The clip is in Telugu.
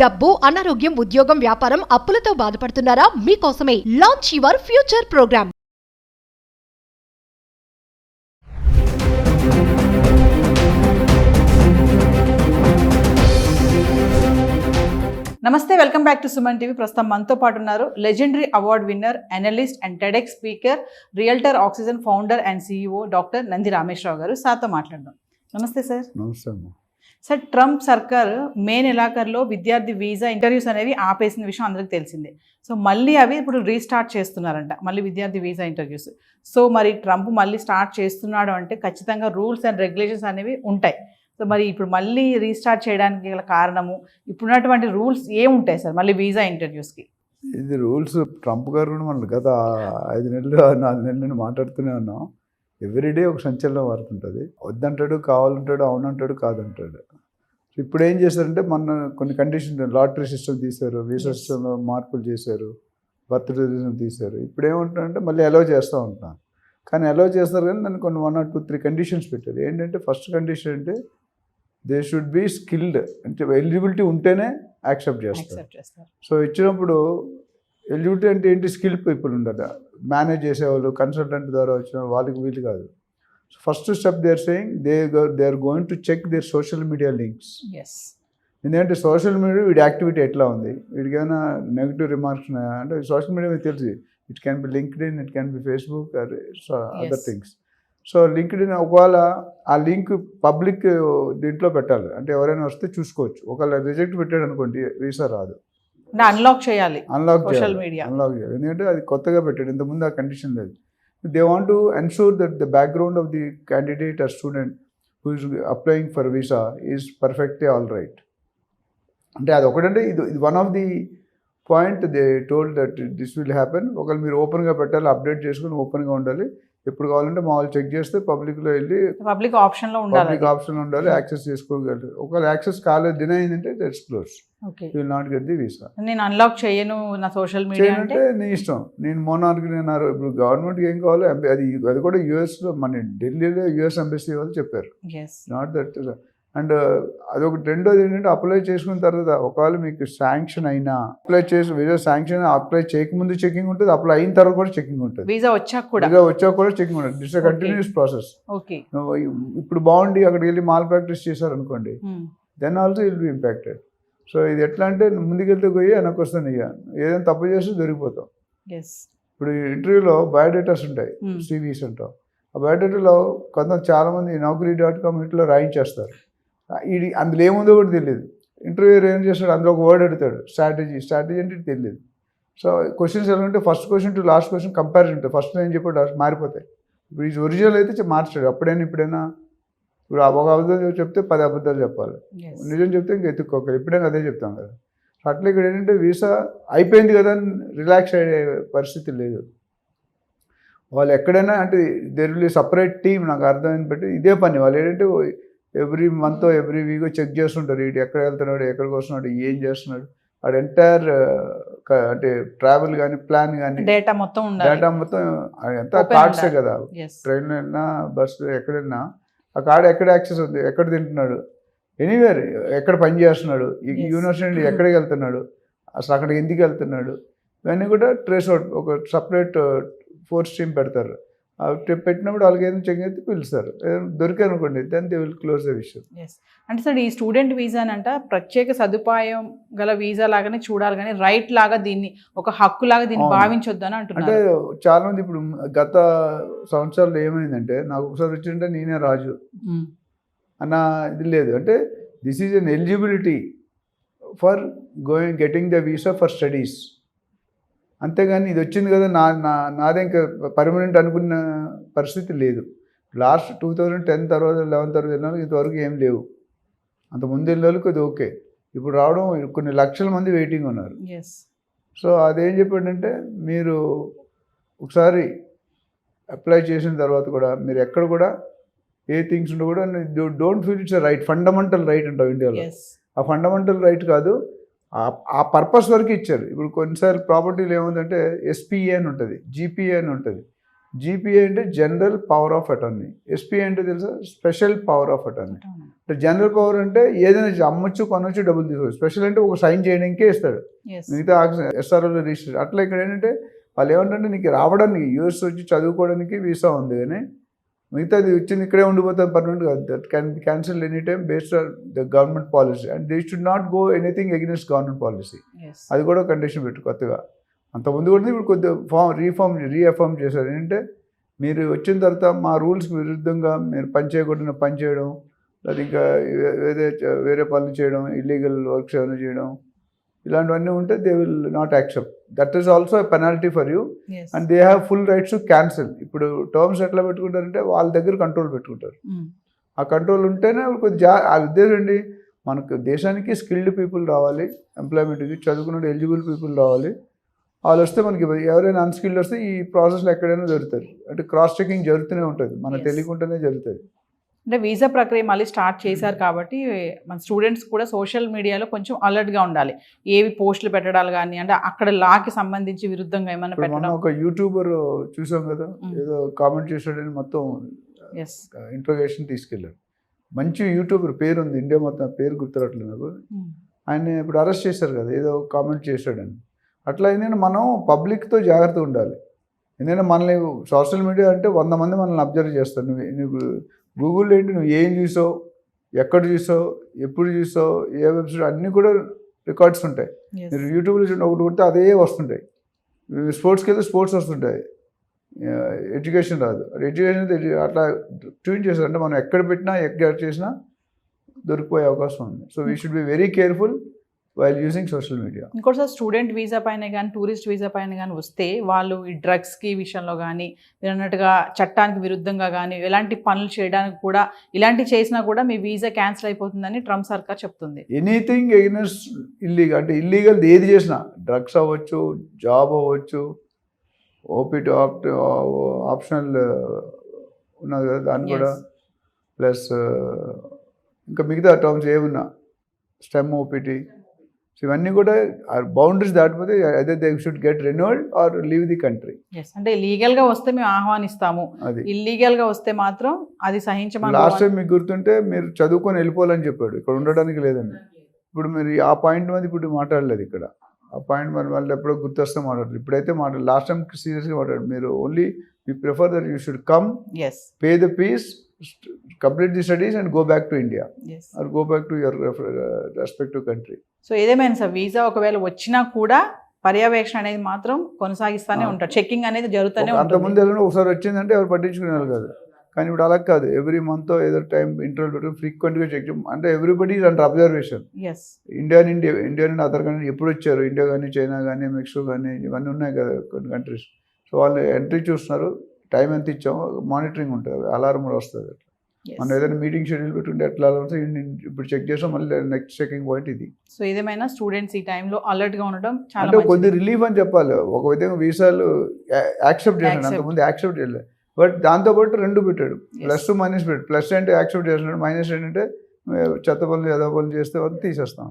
డబ్బు, అనారోగ్యం, ఉద్యోగం, వ్యాపారం, అప్పులతో బాధపడుతున్నారా? మీకోసమే లాంచ్ యువర్ ఫ్యూచర్ ప్రోగ్రామ్. నమస్తే, welcome back to Suman TV. ప్రస్తుతం మనతో పాటు ఉన్నారు legendary award winner, analyst and TEDx speaker, realtor oxygen founder and CEO doctor Nandi Rameshwar Rao గారు. సార్తో మాట్లాడదాం. నమస్తే సార్. నమస్తే అమ్మా. సార్, ట్రంప్ సర్కార్ మే నెలాఖరులో విద్యార్థి వీసా ఇంటర్వ్యూస్ అనేవి ఆపేసిన విషయం అందరికీ తెలిసిందే. సో మళ్ళీ అవి ఇప్పుడు రీస్టార్ట్ చేస్తున్నారంట, మళ్ళీ విద్యార్థి వీసా ఇంటర్వ్యూస్. సో మరి ట్రంప్ మళ్ళీ స్టార్ట్ చేస్తున్నాడు అంటే ఖచ్చితంగా రూల్స్ అండ్ రెగ్యులేషన్స్ అనేవి ఉంటాయి. సో మరి ఇప్పుడు మళ్ళీ రీస్టార్ట్ చేయడానికి గల కారణము, ఇప్పుడున్నటువంటి రూల్స్ ఏముంటాయి సార్ మళ్ళీ వీసా ఇంటర్వ్యూస్కి? ఇది రూల్స్ ట్రంప్ గారు కూడా మనం గత 5 నెలలు 4 నెలలు మాట్లాడుతూనే ఉన్నాం. ఎవ్రీడే ఒక సంచలనం వారుతుంటుంది. వద్దంటాడు, కావాలంటాడు, అవునంటాడు, కాదంటాడు. ఇప్పుడు ఏం చేశారంటే మొన్న కొన్ని కండిషన్, లాటరీ సిస్టమ్ తీశారు, వీసా సిస్టంలో మార్పులు చేశారు, బర్త్ టూరిజం తీశారు. ఇప్పుడు ఏమంటారంటే మళ్ళీ అలౌ చేస్తూ ఉంటున్నాను. కానీ అలౌ చేస్తారు కానీ దాన్ని కొన్ని 1 or 2, 3 కండిషన్స్ పెట్టారు. ఏంటంటే ఫస్ట్ కండిషన్ అంటే దే షుడ్ బీ స్కిల్డ్, అంటే ఎలిజిబిలిటీ ఉంటేనే యాక్సెప్ట్ చేస్తారు. సో ఇచ్చినప్పుడు ఎలిజిబిలిటీ అంటే ఏంటి? స్కిల్డ్ పీపుల్ ఉండాలి, మేనేజ్ చేసేవాళ్ళు, కన్సల్టెంట్ ద్వారా వచ్చిన వాళ్ళకి వీలు కాదు. So first step they are saying they are going to check their social media links. ఎందుకంటే సోషల్ మీడియా వీడి యాక్టివిటీ ఎట్లా ఉంది, వీడికి ఏమైనా నెగిటివ్ రిమార్క్స్ ఉన్నాయా అంటే సోషల్ మీడియా మీకు తెలిసి it can be LinkedIn, it can be Facebook are other things. So LinkedIn ఒకవేళ ఆ లింక్ పబ్లిక్ దీంట్లో పెట్టాలి, అంటే ఎవరైనా వస్తే చూసుకోవచ్చు. ఒకవేళ రిజెక్ట్ పెట్టాడు అనుకోండి వీసా రాదు, అన్లాక్ చేయాలి. అన్లాక్ చేయాలి. ఎందుకంటే అది కొత్తగా పెట్టాడు, ఇంతకుముందు ఆ కండిషన్ లేదు. They want to ensure that the background of the candidate or student who is applying for visa is perfectly all right. అంటే అది ఒకటంటే ఇది one of the point they told that this will happen. ఒకవేళ మీరు ఓపెన్గా పెట్టాలి, అప్డేట్ చేసుకుని ఓపెన్గా ఉండాలి. ఎప్పుడు కావాలంటే మామూలు చెక్ చేస్తే పబ్లిక్లో వెళ్ళి పబ్లిక్ ఆప్షన్లో ఉండాలి, యాక్సెస్ చేసుకోగలరు. ఒకవేళ యాక్సెస్ కాలేదు, డినై అయిందంటే that's close, you will not get the visa. నేను అన్లాక్ చేయను నా సోషల్ మీడియా అంటే నీ ఇష్టం. నేను మోనార్కి అన్నారు. ఇప్పుడు గవర్నమెంట్కి ఏం కావాలో అది కూడా యూఎస్లో, మన ఢిల్లీలో యూఎస్ ఎంబసీ వాళ్ళు చెప్పారు. Not that. అండ్ అదొకటి. రెండోది ఏంటంటే అప్లై చేసుకున్న తర్వాత ఒకవేళ మీకు శాంక్షన్ అయినా, అప్లై చేసి వీసా శాంక్షన్ అప్లై చేయకముందు చెకింగ్ ఉంటుంది, అప్లై అయిన తర్వాత కూడా చెకింగ్ ఉంటుంది, వీసా వచ్చాక కూడా చెకింగ్ ఉంటుంది. It's continuous process. ఇప్పుడు బాగుండి అక్కడికి వెళ్ళి మాల్ ప్రాక్టీస్ చేశారు అనుకోండి, then also will be impacted. So ఇది ఎట్లా అంటే ముందుకెళ్తే పోయి వెనక్కి వస్తాను, ఇక ఏదైనా తప్పు చేస్తే దొరికిపోతాం. ఇప్పుడు ఇంటర్వ్యూలో బయోడేటాస్ ఉంటాయి, సివీస్ అంటాం. ఆ బయోడేటాలో చాలామంది Naukri.com ఇట్లా రాయించేస్తారు. ఇది అందులో ఏముందో కూడా తెలియదు. ఇంటర్వ్యూ ఏం చేస్తాడు, అందులో ఒక వర్డ్ అడుగుతాడు, స్ట్రాటజీ అంటే తెలియదు. సో క్వశ్చన్స్ ఎలా ఉంటే first question to last question comparison ఉంటుంది. ఫస్ట్ ఏం చెప్పాడు మారిపోతాయి. ఇప్పుడు ఈ ఒరిజినల్ అయితే మార్చాడు. అప్పుడైనా ఇప్పుడైనా ఇప్పుడు ఒక అబద్ధం చెప్తే 10 అబద్ధాలు చెప్పాలి, నిజం చెప్తే ఇంకా ఎత్తుక్కోవాలి. ఎప్పుడైనా అదే చెప్తాం కదా. అట్లా ఇక్కడ ఏంటంటే వీసా అయిపోయింది కదా అని రిలాక్స్ అయ్యే పరిస్థితి లేదు. వాళ్ళు ఎక్కడైనా అంటే దేర్ విల్ సపరేట్ టీమ్, నాకు అర్థమైంది బట్టి ఇదే పని. వాళ్ళు ఏంటంటే every month every week check చేస్తుంటారు, ఇటు ఎక్కడ వెళ్తున్నాడు, ఎక్కడికి వస్తున్నాడు, ఏం చేస్తున్నాడు, అది ఎంటైర్ అంటే ట్రావెల్ కానీ ప్లాన్ కానీ డేటా మొత్తం ఎంత కార్డ్సే కదా. ట్రైన్లో వెళ్ళినా, బస్సు ఎక్కడైనా ఆ కార్డు ఎక్కడ యాక్సెస్ ఉంది, ఎక్కడ తింటున్నాడు, ఎనీవేర్ ఎక్కడ పని చేస్తున్నాడు, యూనివర్సిటీ ఎక్కడికి వెళ్తున్నాడు, అసలు అక్కడికి ఎందుకు వెళ్తున్నాడు, ఇవన్నీ కూడా ట్రేస్ అవుట్. ఒక సపరేట్ ఫోర్స్ టీమ్ పెడతారు. పెట్టినప్పుడు వాళ్ళకి ఏదైనా చెక్ అయితే పిలుస్తారు. దొరికారు అనుకోండి, then they will close the విషయం. అంటే సార్ ఈ స్టూడెంట్ వీసానంట ప్రత్యేక సదుపాయం గల వీసా లాగానే చూడాలి, కానీ రైట్ లాగా దీన్ని ఒక హక్కు లాగా దీన్ని భావించొద్దు అని అంటున్నారు. అంటే చాలా మంది ఇప్పుడు గత సంవత్సరాలు ఏమైందంటే, నాకు ఒకసారి వచ్చింటే నేనే రాజు అన్న ఇది లేదు. అంటే this is an eligibility for getting the visa for studies. అంతేగాని ఇది వచ్చింది కదా నాదే ఇంకా పర్మనెంట్ అనుకున్న పరిస్థితి లేదు. లాస్ట్ 2010 తర్వాత 11 తర్వాత వెళ్ళిన ఇంతవరకు ఏం లేవు. అంత ముందు వెళ్ళిన వాళ్ళకి అది ఓకే. ఇప్పుడు రావడం కొన్ని లక్షల మంది వెయిటింగ్ ఉన్నారు. సో అదేం చెప్పాడంటే, మీరు ఒకసారి అప్లై చేసిన తర్వాత కూడా మీరు ఎక్కడ కూడా ఏ థింగ్స్ ఉంటే కూడా don't feel it's right, fundamental right అంటావు ఇండియాలో. ఆ ఫండమెంటల్ రైట్ కాదు, ఆ పర్పస్ వరకు ఇచ్చారు. ఇప్పుడు కొన్నిసార్లు ప్రాపర్టీలు ఏముందంటే SPA అని ఉంటుంది, GPA అని ఉంటుంది. GPA అంటే general power of attorney, SPA అంటే తెలుసా, special power of attorney. General power అంటే ఏదైనా అమ్మొచ్చు కొనొచ్చు డబ్బులు తీసుకోవచ్చు. స్పెషల్ అంటే ఒక సైన్ చేయడానికే ఇస్తాడు, Yes. మిగతా ఎస్ఆర్ఓలో రిజిస్టర్. అట్లా ఇక్కడ ఏంటంటే వాళ్ళు ఏమంటే నీకు రావడానికి యూఎస్ వచ్చి చదువుకోవడానికి వీసా ఉంది, కానీ మిగతాది వచ్చింది ఇక్కడే ఉండిపోతుంది పర్మనెంట్ కాదు. That can be cancel any time based on the government policy and they should not go anything against government policy. Yes. అది కూడా కండిషన్ పెట్టు కొత్తగా. అంతకుముందు కూడా ఇప్పుడు కొద్దిగా రీఅఫార్మ్ చేశారు. ఏంటంటే మీరు వచ్చిన తర్వాత మా రూల్స్కి విరుద్ధంగా మీరు పని చేయకుండా పని చేయడం, లేదా ఇంకా వేరే పనులు చేయడం, ఇల్లీగల్ వర్క్స్ ఏమైనా చేయడం, ఇలాంటివన్నీ ఉంటే they will not accept. That is also a penalty for you Yes. And they have full rights to cancel. ఇప్పుడు టర్మ్స్ ఎట్లా పెట్టుకుంటారంటే వాళ్ళ దగ్గర కంట్రోల్ పెట్టుకుంటారు. ఆ కంట్రోల్ ఉంటేనే కొద్దిగా ఆ ఉద్దేశం అండి, మనకు దేశానికి స్కిల్డ్ పీపుల్ రావాలి, ఎంప్లాయ్మెంట్కి చదువుకున్న ఎలిజిబుల్ పీపుల్ రావాలి. వాళ్ళు వస్తే మనకి ఎవరైనా అన్స్కిల్డ్ వస్తే ఈ ప్రాసెస్లో ఎక్కడైనా జరుగుతారు. అంటే క్రాస్ చెకింగ్ జరుగుతూనే ఉంటుంది, మనకు Yes. తెలియకుండానే జరుగుతుంది. అంటే వీసా ప్రక్రియ మళ్ళీ స్టార్ట్ చేశారు కాబట్టి మన స్టూడెంట్స్ కూడా సోషల్ మీడియాలో కొంచెం అలర్ట్గా ఉండాలి. ఏవి పోస్టులు పెట్టడాలు కానీ, అంటే అక్కడ లాకి సంబంధించి విరుద్ధంగా ఏమైనా ఇప్పుడు మనం పెట్టడం. ఒక యూట్యూబర్ చూసాం కదా, ఏదో కామెంట్ చేసాడని మొత్తం ఎస్. ఇంట్రోగేషన్ తీసుకెళ్ళారు. మంచి యూట్యూబర్ పేరు ఉంది, ఇండియా మొత్తం పేరు గుర్తురట్లేదు నాకు. ఆయన ఇప్పుడు అరెస్ట్ చేశారు కదా, ఏదో కామెంట్ చేశాడని. అట్లా ఏంటంటే మనం పబ్లిక్తో జాగ్రత్తగా ఉండాలి. ఎందుకంటే మనల్ని సోషల్ మీడియా అంటే 100 మంది మనల్ని అబ్జర్వ్ చేస్తారు. నువ్వు గూగుల్లో ఏంటి, నువ్వు ఏం చూసావు, ఎక్కడ చూసావు, ఎప్పుడు చూసావు, ఏ వెబ్సైట్, అన్నీ కూడా రికార్డ్స్ ఉంటాయి. Yes. మీరు యూట్యూబ్లో చూడండి, ఒకటి కొడితే అదే వస్తుంటాయి. స్పోర్ట్స్కి వెళ్తే స్పోర్ట్స్ వస్తుంటాయి, ఎడ్యుకేషన్ రాదు. ఎడ్యుకేషన్ అట్లా ట్యూన్ చేస్తారు. అంటే మనం ఎక్కడ పెట్టినా ఎక్కడ చేసినా దొరికిపోయే అవకాశం ఉంది. So we should be very careful while using social media. ఇంకోటిసారి స్టూడెంట్ వీసా పైన కానీ, టూరిస్ట్ వీసా పైన కానీ వస్తే వాళ్ళు ఈ డ్రగ్స్కి విషయంలో కానీ, మీరు అన్నట్టుగా చట్టానికి విరుద్ధంగా కానీ ఎలాంటి పనులు చేయడానికి కూడా, ఇలాంటివి చేసినా కూడా మీ వీసా క్యాన్సిల్ అయిపోతుందని ట్రంప్ సర్కార్ చెప్తుంది. ఎనీథింగ్ ఎగ్నెస్ట్ ఇల్లీగల్, అంటే ఇల్లీగల్ ఏది చేసినా, డ్రగ్స్ అవ్వచ్చు, జాబ్ అవ్వచ్చు, ఓపీటీ ఆప్షనల్ ఉన్నది కదా దాన్ని కూడా, Yes. ప్లస్ ఇంకా మిగతా టర్మ్స్ ఏమున్నా, స్టెమ్ ఓపీటీ, సో ఇవన్నీ కూడా బౌండరీస్ దాటిపోతే అదే they should get renewed or leave the country. Yes. అంటే లీగల్గా వస్తే మేము ఆహ్వానిస్తాము, అది ఇల్లీగల్గా వస్తే మాత్రం అది సహించమని. లాస్ట్ టైం మీకు గుర్తుంటే మీరు చదువుకొని వెళ్ళిపోవాలని చెప్పాడు, ఇక్కడ ఉండడానికి లేదండి. ఇప్పుడు మీరు ఆ పాయింట్ మీద ఇప్పుడు మాట్లాడలేదు ఇక్కడ. ఆ పాయింట్ మరి వాళ్ళు ఎప్పుడో గుర్తొస్తే మాట్లాడరు, ఇప్పుడైతే మాట్లాడలేదు. లాస్ట్ టైం సీరియస్గా మాట్లాడు. మీరు only we prefer that you should come, Yes. pay the fees, complete the studies and go back to India Yes. or go back to your respective country. So ఏదేమైనా సార్, వీసా ఒకవేళ వచ్చినా కూడా పర్యవేక్షణ అనేది మాత్రం కొనసాగిస్తూనే ఉంటారు, చెకింగ్ అనేది జరుగుతూనే అంతకుముందు ఉంటుంది. వెళ్ళిన ఒకసారి వచ్చిందంటే ఎవరు పట్టించుకునేవాళ్ళు కాదు. కానీ ఇప్పుడు అలా కాదు, ఎవ్రీ మంత్ ఏదో టైం ఇంటర్వల్ పెట్టుకుని ఫ్రీక్వెంట్గా చెక్ చేయడం. అంటే everybody is under observation. Yes. India నుండి అదర్ కంట్రీ ఎప్పుడు వచ్చారు, ఇండియా కానీ, చైనా కానీ, మెక్సికో కానీ, ఇవన్నీ ఉన్నాయి కదా కొన్ని కంట్రీస్. సో వాళ్ళు ఎంట్రీ చూస్తున్నారు, టైం ఎంత ఇచ్చామో మానిటరింగ్ ఉంటుంది, అలారం కూడా వస్తుంది. మనం ఏదైనా మీటింగ్ షెడ్యూల్ పెట్టుకుంటే ఎట్లా ఇప్పుడు చెక్ చేసాం, మళ్ళీ నెక్స్ట్ చెకింగ్ పాయింట్ ఇది. సో ఏదేమైనా స్టూడెంట్స్ ఈ టైంలో అలర్ట్గా ఉండడం చాలా అంటే కొద్ది మంచిది. రిలీఫ్ అని చెప్పాలి. ఒక విధంగా వీసాలు యాక్సెప్ట్ చేశాడు, అంతకుముందు యాక్సెప్ట్ చేయలేదు. బట్ దాంతోపాటు రెండు పెట్టాడు, ప్లస్ మైనస్ పెట్టాడు. ప్లస్ అంటే యాక్సెప్ట్ చేస్తున్నాడు, మైనస్ ఏంటంటే చెత్త పనులు, ఏదో పనులు చేస్తే వాళ్ళు తీసేస్తాం.